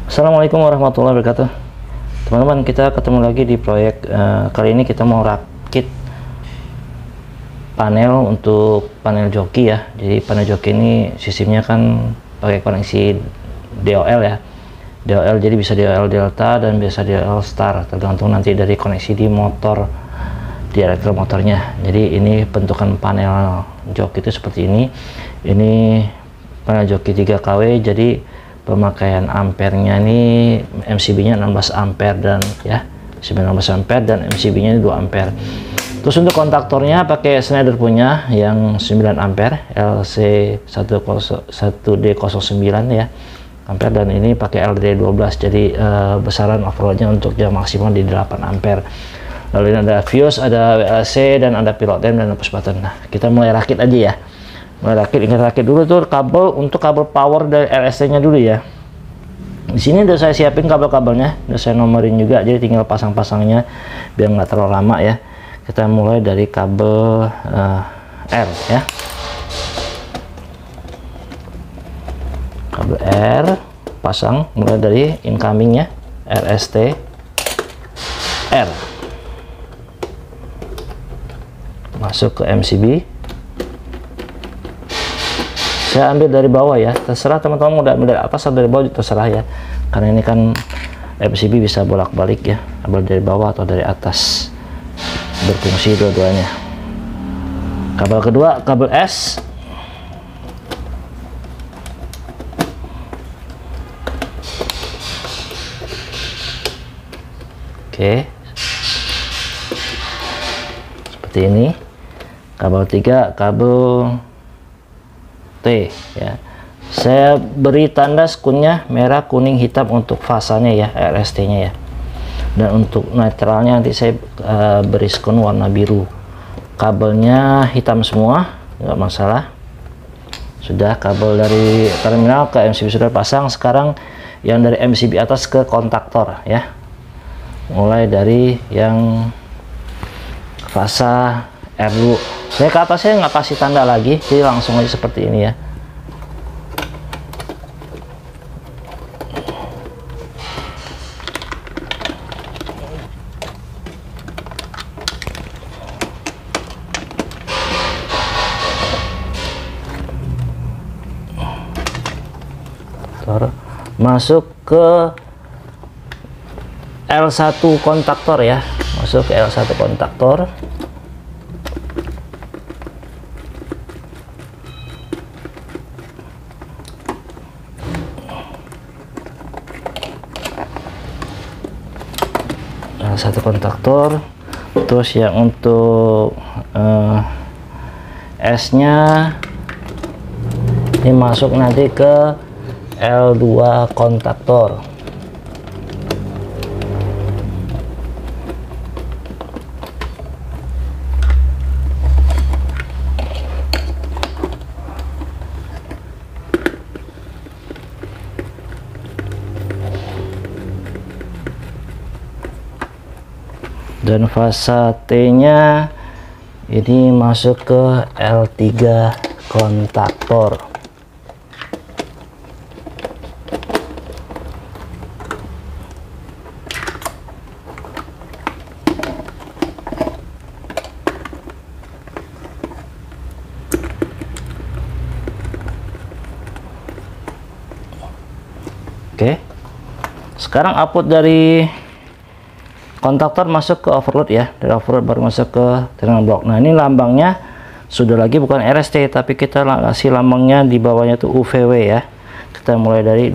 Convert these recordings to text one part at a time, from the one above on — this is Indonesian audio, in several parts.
Assalamualaikum warahmatullahi wabarakatuh. Teman-teman, kita ketemu lagi di proyek. Kali ini kita mau rakit panel untuk panel joki ya. Jadi panel joki ini sistemnya kan pakai koneksi DOL ya. DOL, jadi bisa DOL Delta dan bisa DOL Star, tergantung nanti dari koneksi di motor, di elektromotornya. Jadi ini bentukan panel joki itu seperti ini. Ini panel joki 3 kW, jadi pemakaian ampernya ini MCB-nya 16 ampere dan ya 19 ampere dan MCB-nya 2 ampere. Terus untuk kontaktornya pakai Schneider punya yang 9 ampere LC1D09 ya ampere, dan ini pakai LD12, jadi besaran overloadnya untuk jam maksimal di 8 ampere. Lalu ini ada fuse, ada WLC, dan ada pilot rem dan push button. Nah, kita mulai rakit aja ya. Ingat rakit dulu tuh kabel untuk kabel power dari LST nya dulu ya. Di sini udah saya siapin kabel-kabelnya, udah saya nomorin juga, jadi tinggal pasang-pasangnya biar nggak terlalu lama ya. Kita mulai dari kabel R ya. Kabel R pasang mulai dari incomingnya RST R, masuk ke MCB. Saya ambil dari bawah ya, terserah teman-teman mau ambil dari atas atau dari bawah, terserah ya, karena ini kan MCB bisa bolak-balik ya, ambil dari bawah atau dari atas, berfungsi dua-duanya. Kabel kedua, kabel S. Oke, seperti ini. Kabel 3, kabel T ya. Saya beri tanda skunnya merah, kuning, hitam untuk fasanya ya, RST nya ya. Dan untuk netralnya nanti saya beri skun warna biru. Kabelnya hitam semua, nggak masalah. Sudah, kabel dari terminal ke MCB sudah pasang. Sekarang yang dari MCB atas ke kontaktor ya. Mulai dari yang fasa R dulu. Saya ke atasnya nggak kasih tanda lagi, jadi langsung aja seperti ini ya. Masuk ke L1 kontaktor ya, masuk ke L1 kontaktor. Satu kontaktor. Terus yang untuk S nya ini masuk nanti ke L2 kontaktor. Dan fasa T nya ini masuk ke L3 kontaktor. Oke, sekarang output dari kontaktor masuk ke overload ya, dari overload baru masuk ke terminal block. Nah, ini lambangnya sudah lagi bukan RST, tapi kita kasih lambangnya di bawahnya tuh UVW ya. Kita mulai dari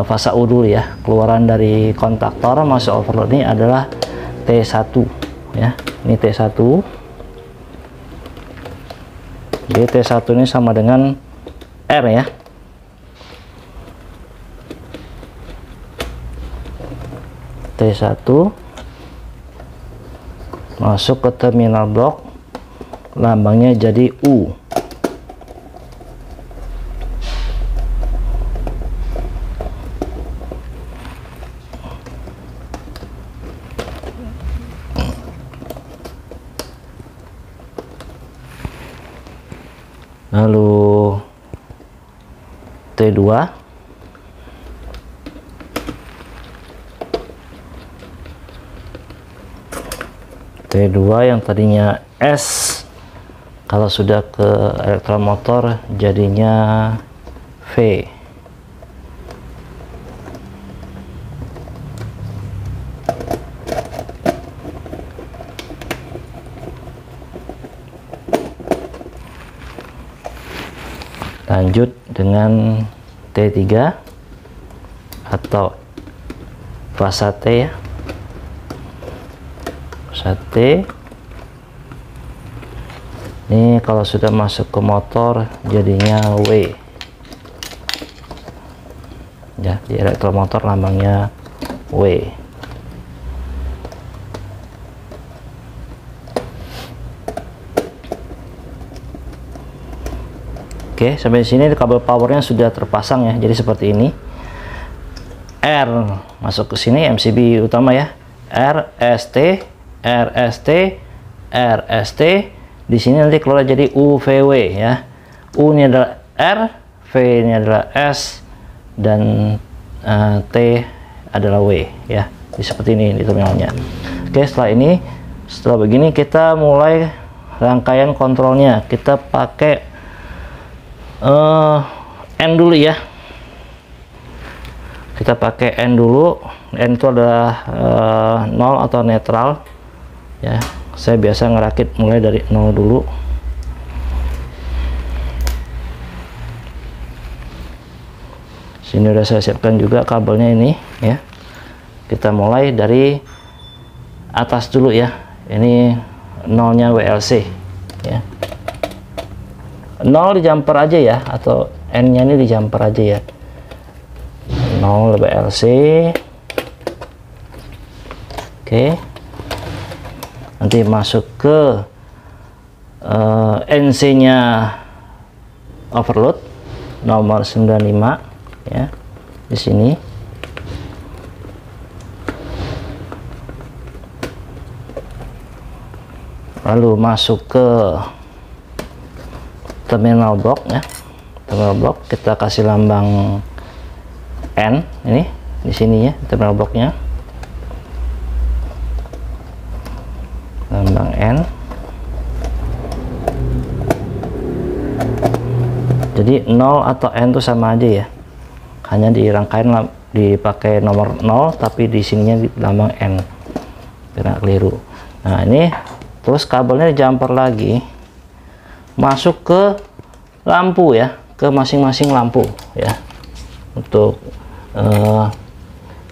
fasa U dulu ya. Keluaran dari kontaktor masuk overload ini adalah T1 ya. Ini T1. Jadi T1 ini sama dengan R ya. T1 masuk ke terminal block, lambangnya jadi U. Lalu T2 T2 yang tadinya S, kalau sudah ke elektromotor jadinya V. Lanjut dengan T3 atau fasa T ya. Fasa T. Ini kalau sudah masuk ke motor jadinya W. Ya, di elektromotor lambangnya W. Oke, sampai sini kabel powernya sudah terpasang ya. Jadi seperti ini. R masuk ke sini, MCB utama ya. RST, RST, RST. Di sini nanti keluar jadi UVW ya. U ini adalah R, V ini adalah S, dan T adalah W ya. Jadi seperti ini di terminalnya. Oke, setelah begini kita mulai rangkaian kontrolnya. Kita pakai N dulu ya. Kita pakai N dulu. N itu adalah 0 atau netral ya. Saya biasa ngerakit mulai dari 0 dulu. Sini udah saya siapkan juga kabelnya ini ya. Kita mulai dari atas dulu ya. Ini 0-nya WLC ya. 0 di jumper aja ya, atau N-nya ini di jumper aja ya. 0 WLC. Oke. Nanti masuk ke NC-nya overload nomor 95 ya. Di sini. Lalu masuk ke terminal block ya. Terminal block kita kasih lambang N ini di sini ya, terminal blocknya lambang N. Jadi 0 atau N itu sama aja ya, hanya di rangkaian dipakai nomor 0 tapi di sininya di lambang N biar keliru. Nah ini terus kabelnya dijumper lagi masuk ke lampu ya, ke masing-masing lampu ya. Untuk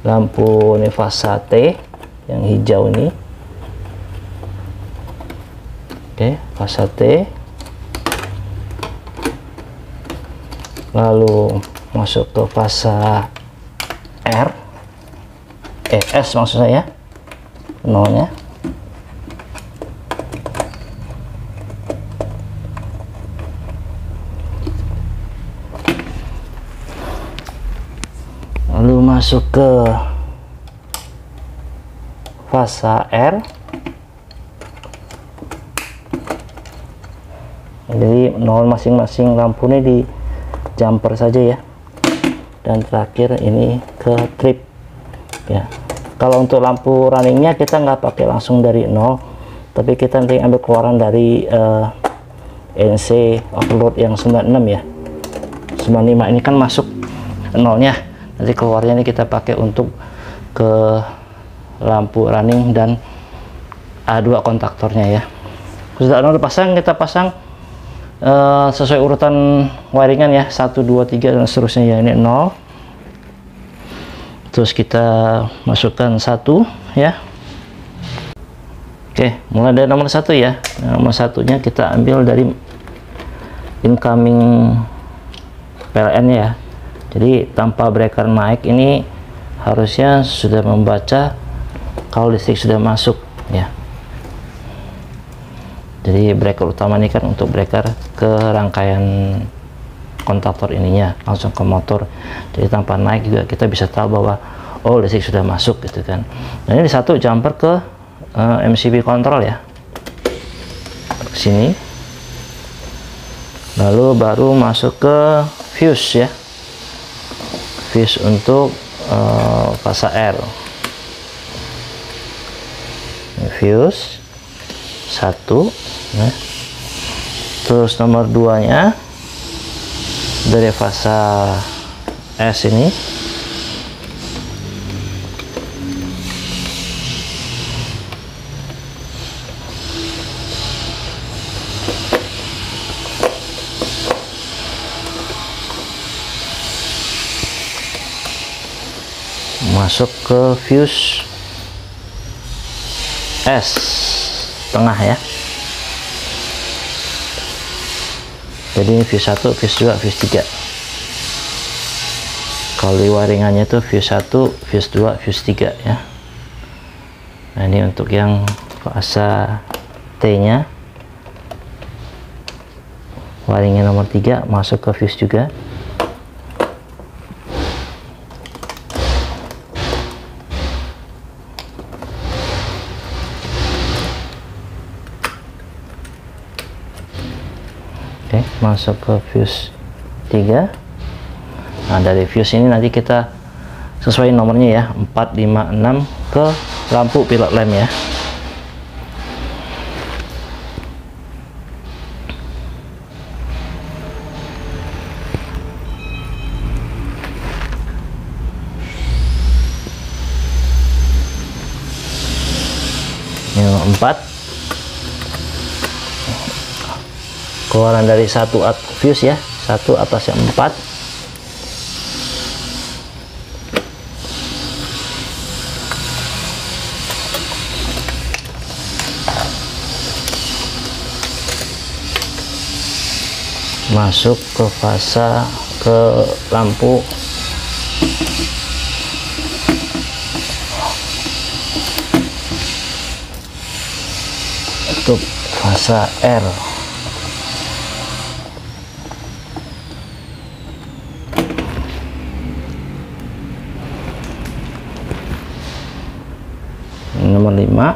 lampu ini fasa T yang hijau ini. Oke, fasa T. Lalu masuk ke fasa R, S maksud saya, nolnya. Lalu masuk ke fasa R. Jadi nol masing-masing lampu ini di jumper saja ya. Dan terakhir ini ke trip ya. Kalau untuk lampu runningnya kita nggak pakai langsung dari 0, tapi kita nanti ambil keluaran dari NC overload yang 96 ya. 95 ini kan masuk nolnya. Nanti keluarnya ini kita pakai untuk ke lampu running dan A2 kontaktornya ya. Sudah udah pasang, kita pasang sesuai urutan wiringan ya, 1 2 3 dan seterusnya ya. Ini 0, terus kita masukkan 1 ya. Oke, mulai dari nomor 1 ya. Nomor 1-nya kita ambil dari incoming PLN ya. Jadi tanpa breaker naik ini harusnya sudah membaca kalau listrik sudah masuk ya. Jadi breaker utama ini kan untuk breaker ke rangkaian kontaktor ininya langsung ke motor. Jadi tanpa naik juga kita bisa tahu bahwa oh listrik sudah masuk gitu kan. Nah ini satu jumper ke MCB kontrol ya, ke sini. Lalu baru masuk ke fuse ya. Fuse untuk fasa R. Ini fuse. 1 ya. Terus nomor 2 nya dari fasa S ini masuk ke fuse S tengah ya. Jadi ini fuse 1, fuse 2, fuse 3. Kalau di waringannya itu fuse 1, fuse 2, fuse 3 ya. Nah, ini untuk yang fasa T nya, waringnya nomor 3 masuk ke fuse juga. Oke, masuk ke fuse 3. Nah, dari fuse ini nanti kita sesuai nomornya ya, 4, 5, 6 ke lampu pilot lamp ya. Ini nomor 4. Keluaran dari satu fuse ya, satu atas yang 4. Masuk ke fasa ke lampu untuk fasa R. Nomor 5.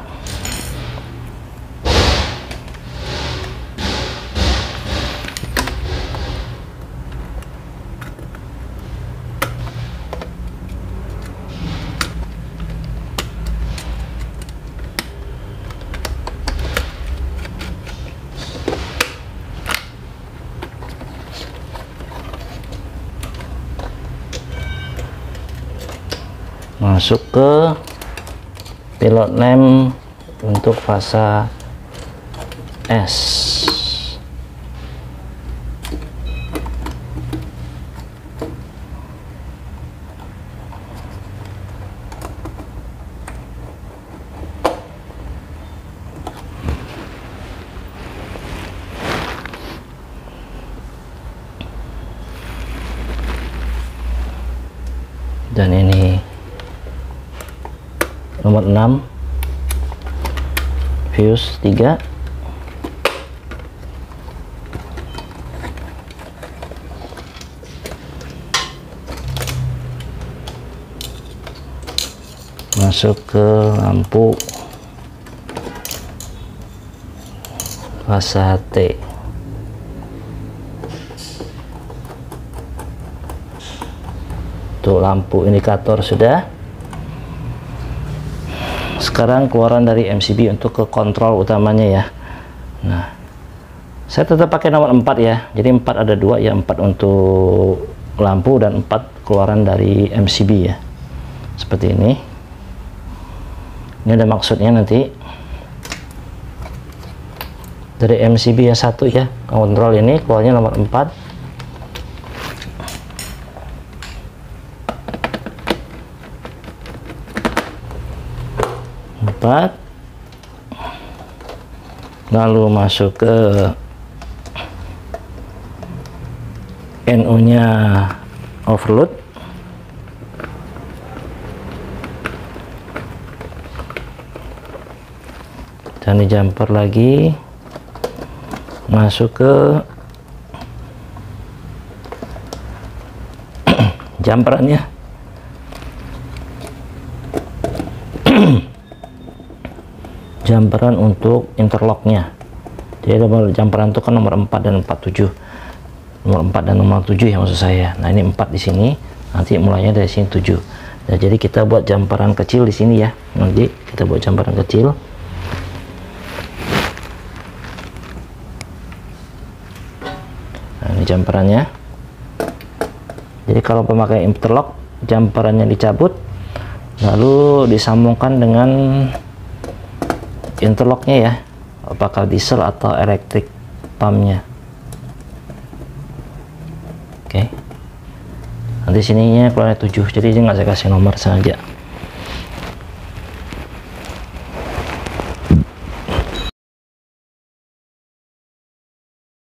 Masuk ke pilot lamp untuk fasa S. Dan ini nomor 6 fuse 3. Masuk ke lampu fasa T. Untuk lampu indikator sudah. Sekarang keluaran dari MCB untuk ke kontrol utamanya ya. Nah, saya tetap pakai nomor 4 ya. Jadi 4 ada 2 ya, 4 untuk lampu dan 4 keluaran dari MCB ya. Seperti ini. Ini ada maksudnya nanti. Dari MCB yang 1 ya, kontrol ini keluarnya nomor 4. Lalu masuk ke NO nya overload, dan di jumper lagi masuk ke jumperannya. Jumperan untuk interlocknya. Jadi nomor jumperan itu kan nomor 4 dan 47. Nomor 4 dan nomor 7 ya maksud saya. Nah, ini 4 di sini. Nanti mulainya dari sini 7. Nah, jadi kita buat jumperan kecil di sini ya. Nanti kita buat jumperan kecil. Ini jumperannya. Jadi kalau pemakai interlock, jumperannya dicabut lalu disambungkan dengan interlocknya ya, apakah diesel atau elektrik pumpnya. Oke. Nanti sininya keluarnya 7, jadi nggak saya kasih nomor sengaja.